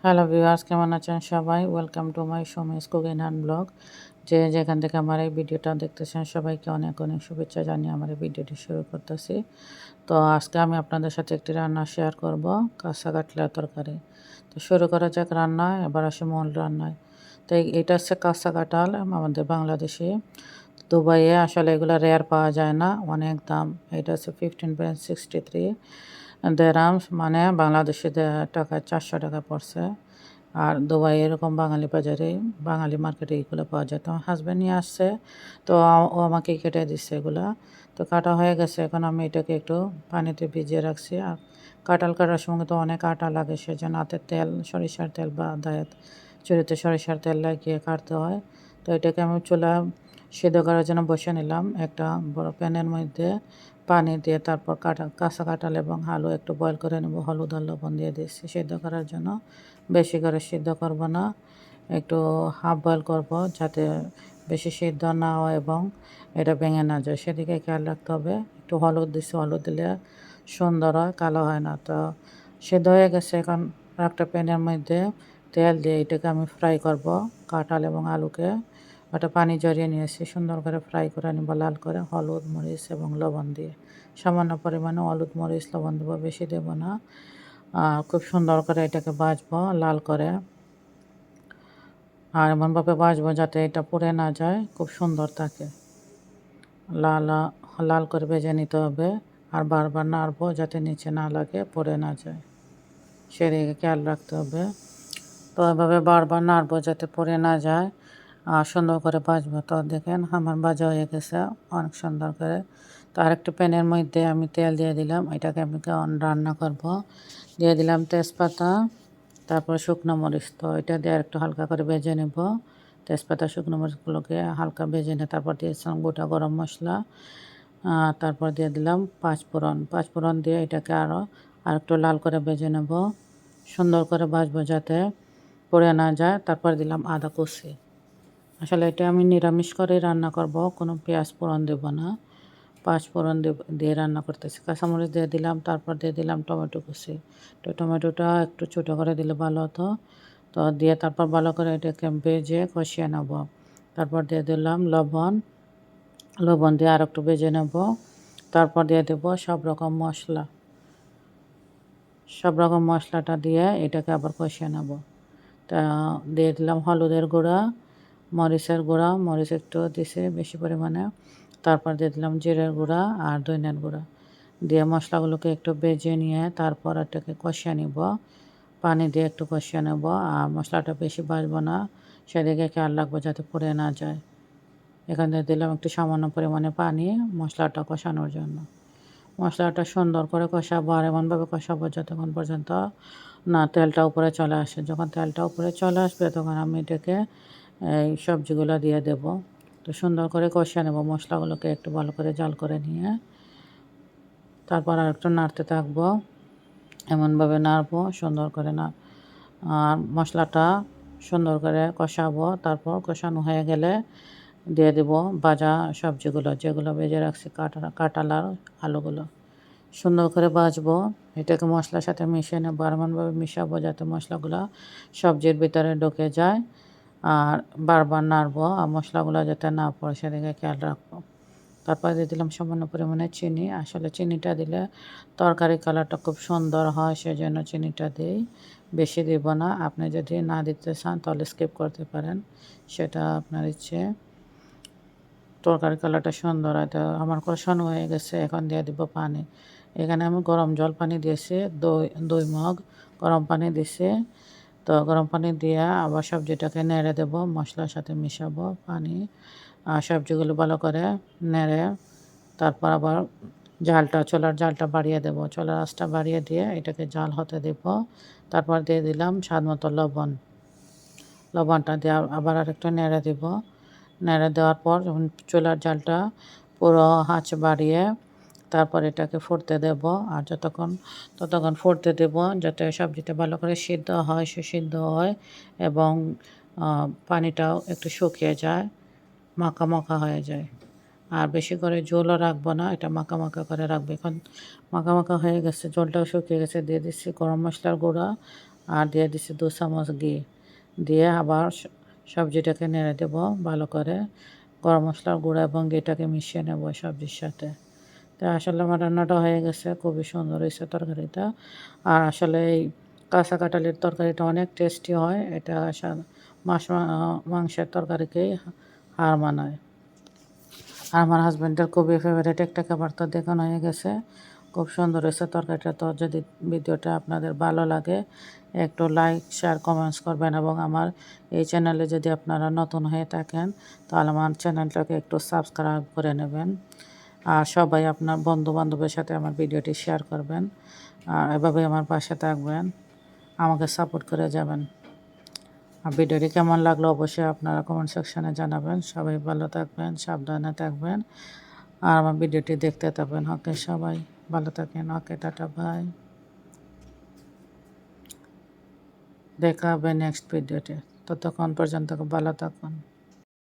Hello viewers, কেমন আছেন সবাই? Welcome to my Somesh cooking and blog. যে যেখান থেকে আমার এই ভিডিওটা দেখতেছেন সবাইকে অনেক অনেক শুভেচ্ছা জানিয়ে আমার এই ভিডিওটি শুরু করতেছি। তো আজকে আমি আপনাদের সাথে একটি রান্না শেয়ার করব, কাঁচা কাটলার তরকারি। তো শুরু করা যাক রান্নায়। এবার আসি মূল রান্নায়। তো এটা হচ্ছে কাঁচা কাঁঠাল, আমাদের বাংলাদেশে। দুবাইয়ে আসলে এগুলো রেয়ার পাওয়া যায় না, অনেক দাম। এটা হচ্ছে 15.63 দেরামস, মানে বাংলাদেশি টাকায় 400 টাকা পড়ছে। আর দুবাই এরকম বাঙালি বাজারে, বাঙালি মার্কেটে এগুলো পাওয়া যায়। তো আমার হাজব্যান্ড নিয়ে আসছে, তো ও আমাকে কেটে দিচ্ছে এগুলা। তো কাটা হয়ে গেছে, এখন আমি এটাকে একটু পানিতে ভিজিয়ে রাখছি। আর কাঁঠাল কাটার সময় তো অনেক আটা লাগে, সেজন্য হাতে তেল, সরিষার তেল বা দায়ের চুরিতে সরিষার তেল লাগিয়ে কাটতে হয়। তো এটাকে আমি চুলা সিদ্ধ করার জন্য বসে নিলাম। একটা বড় প্যানের মধ্যে পানি দিয়ে তারপর কাঁচা কাঁঠাল এবং আলু একটু বয়েল করে নেব, হলুদ আর লবণ দিয়ে দিচ্ছি সিদ্ধ করার জন্য। বেশি করে সিদ্ধ করব না, একটু হাফ বয়েল করব, যাতে বেশি সিদ্ধ না হয় এবং এটা ভেঙে না যায়, সেদিকে খেয়াল রাখতে হবে। একটু হলুদ দিচ্ছি, হলুদ দিলে সুন্দর হয়, কালো হয় না। তো সিদ্ধ হয়ে গেছে, এখন একটা প্যানের মধ্যে তেল দিয়ে এটাকে আমি ফ্রাই করব, কাঁঠাল এবং আলুকে। ওটা পানি জড়িয়ে নিয়েছি, সুন্দর করে ফ্রাই করে নিব লাল করে, হলুদ মরিচ এবং লবণ দিয়ে। সামান্য পরিমাণে হলুদ মরিচ লবণ দেবো, বেশি দেব না। খুব সুন্দর করে এটাকে ভাজবো লাল করে। আর এমনভাবে ভাজবো যাতে এটা পুড়ে না যায়, খুব সুন্দর থাকে। লাল লাল করে ভেজে নিতে হবে। আর বারবার নাড়বো যাতে নিচে না লাগে, পুড়ে না যায়, সেদিকে খেয়াল রাখতে হবে। তো এভাবে বারবার নাড়বো যাতে পুড়ে না যায়, আর সুন্দর করে ভাজবো। তো দেখেন আমার ভাজা হয়ে গেছে অনেক সুন্দর করে। তো আরেকটা প্যানের মধ্যে আমি তেল দিয়ে দিলাম, এটাকে আমি রান্না করব। দিয়ে দিলাম তেজপাতা, তারপর শুকনো মরিচ। তো এটা দিয়ে একটু হালকা করে ভেজে নেব। তেজপাতা শুকনো মরিচগুলোকে হালকা ভেজে নিয়ে তারপর দিয়েছিলাম গোটা গরম মশলা। তারপর দিয়ে দিলাম পাঁচফোড়ন। পাঁচফোড়ন দিয়ে এটাকে আর একটু লাল করে ভেজে নেব, সুন্দর করে ভাজবো যাতে পুড়ে না যায়। তারপর দিলাম আদা কুচি। আসলে এটা আমি নিরামিষ করে রান্না করব, কোনো পেঁয়াজ ফোড়ন দেব না, পাঁচফোড়ন দিয়ে রান্না করতেছি। কাঁচামরিচ দিয়ে দিলাম, তারপর দিয়ে দিলাম টমেটো কুচি। তো টমেটোটা একটু ছোটো করে দিলে ভালো হতো। তো দিয়ে তারপর ভালো করে এটাকে ভেজে কষিয়ে নেব। তারপর দিয়ে দিলাম লবণ, লবণ দিয়ে আর একটু ভেজে নেব। তারপর দিয়ে দেবো সব রকম মশলা, সব রকম মশলাটা দিয়ে এটাকে আবার কষিয়ে নেব। তা দিয়ে দিলাম হলুদের গুঁড়া, মরিচের গুঁড়া, মরিচ একটু দিছে বেশি পরিমাণে। তারপর দিয়ে দিলাম জিরের গুঁড়া আর ধনিয়ার গুঁড়া। দিয়ে মশলাগুলোকে একটু ভেজে নিয়ে তারপর এটাকে কষিয়ে নিব, পানি দিয়ে একটু কষিয়ে নেব। আর মশলাটা বেশি ভাজবো না, সেদিকে খেয়াল রাখবো যাতে পুড়ে না যায়। এখানে দিলাম একটু সামান্য পরিমাণে পানি মশলাটা কষানোর জন্য। মশলাটা সুন্দর করে কষাবো, আর এমনভাবে কষাবো যতক্ষণ পর্যন্ত না তেলটা উপরে চলে আসে। যখন তেলটা উপরে চলে আসবে তখন আমি এটাকে এই সবজিগুলো দিয়ে দেব। তো সুন্দর করে কষিয়ে নেব, মশলাগুলোকে একটু ভালো করে জাল করে নিয়ে তারপর আর একটু নাড়তে থাকবো। এমনভাবে নাড়বো সুন্দর করে না, আর মশলাটা সুন্দর করে কষাবো। তারপর কষানো হয়ে গেলে দিয়ে দেব ভাজা সবজিগুলো, যেগুলো ভেজে রাখছি, কাঁঠাল আর আলুগুলো। সুন্দর করে ভাজবো, এটাকে মশলার সাথে মিশিয়ে নেবো, আর এমনভাবে মিশাবো যাতে মশলাগুলো সবজির ভিতরে ঢুকে যায়। আর বারবার নাড়বো, আর মশলাগুলো যাতে না পড়ে সেদিকে খেয়াল রাখবো। তারপর দিয়ে দিলাম সামান্য পরিমাণে চিনি। আসলে চিনিটা দিলে তরকারি কালারটা খুব সুন্দর হয়, সেজন্য চিনিটা দিই, বেশি দিব না। আপনি যদি না দিতে চান তাহলে স্কিপ করতে পারেন, সেটা আপনার ইচ্ছে। তরকারি কালারটা সুন্দর হয়। তো আমার কষানো হয়ে গেছে, এখন দিয়ে দিব পানি। এখানে আমি গরম জল পানি দিয়েছি, দুই মগ গরম পানি দিছি। তো গরম পানি দিয়ে আবার সবজিটাকে নেড়ে দেবো, মশলার সাথে মিশাবো পানি। আর সবজিগুলো ভালো করে নেড়ে তারপর আবার চুলার জালটা বাড়িয়ে দেবো। চুলার আঁচটা বাড়িয়ে দিয়ে এটাকে জাল হতে দেব। তারপর দিয়ে দিলাম স্বাদ মতো লবণ। লবণটা দিয়ে আবার আরেকটু নেড়ে দেব। নেড়ে দেওয়ার পর যখন চুলার জালটা পুরো আঁচ বাড়িয়ে তারপর এটাকে ফুটতে দেব। আর ততক্ষণ ফুটতে দেব যাতে সবজিটা ভালো করে সিদ্ধ হয়, সুসিদ্ধ হয় এবং পানিটাও একটু শুকিয়ে যায়, মাখা মাখা হয়ে যায়। আর বেশি করে ঝোলও রাখবো না, এটা মাখা মাখা করে রাখবো। এখন মাখা মাখা হয়ে গেছে, ঝোলটাও শুকিয়ে গেছে, দিয়ে দিচ্ছি গরম মশলার গুঁড়া আর দিয়ে দিচ্ছি 2 চামচ ঘি। দিয়ে আবার সবজিটাকে নেড়ে দেব ভালো করে। গরম মশলার গুঁড়া এবং ঘিটাকে মিশিয়ে নেব সবজির সাথে। তো আসলে আমার রান্নাটা হয়ে গেছে, খুবই সুন্দর হয়েছে তরকারিটা। আর আসলে এই কাঁচা কাঁঠালের তরকারিটা অনেক টেস্টি হয়। এটা মাংসের তরকারিকেই হার মানায়। আর আমার হাজব্যান্ডের খুবই ফেভারিট একটা খাবার তো দেখানো হয়ে গেছে। খুব সুন্দর হয়েছে তরকারিটা। তো যদি ভিডিওটা আপনাদের ভালো লাগে একটু লাইক শেয়ার কমেন্টস করবেন, এবং আমার এই চ্যানেলে যদি আপনারা নতুন হয়ে থাকেন তাহলে আমার চ্যানেলটাকে একটু সাবস্ক্রাইব করে নেবেন। আর সবাই আপনার বন্ধু বান্ধবের সাথে আমার ভিডিওটি শেয়ার করবেন। আর এভাবে আমার পাশে থাকবেন, আমাকে সাপোর্ট করে যাবেন। আর ভিডিওটি কেমন লাগলো অবশ্যই আপনারা কমেন্ট সেকশানে জানাবেন। সবাই ভালো থাকবেন, সাবধানে থাকবেন, আর আমার ভিডিওটি দেখতে থাকবেন। ওকে, সবাই ভালো থাকেন। ওকে, টাটা, বাই। দেখা হবে নেক্সট ভিডিওতে। ততক্ষণ পর্যন্ত ভালো থাকুন।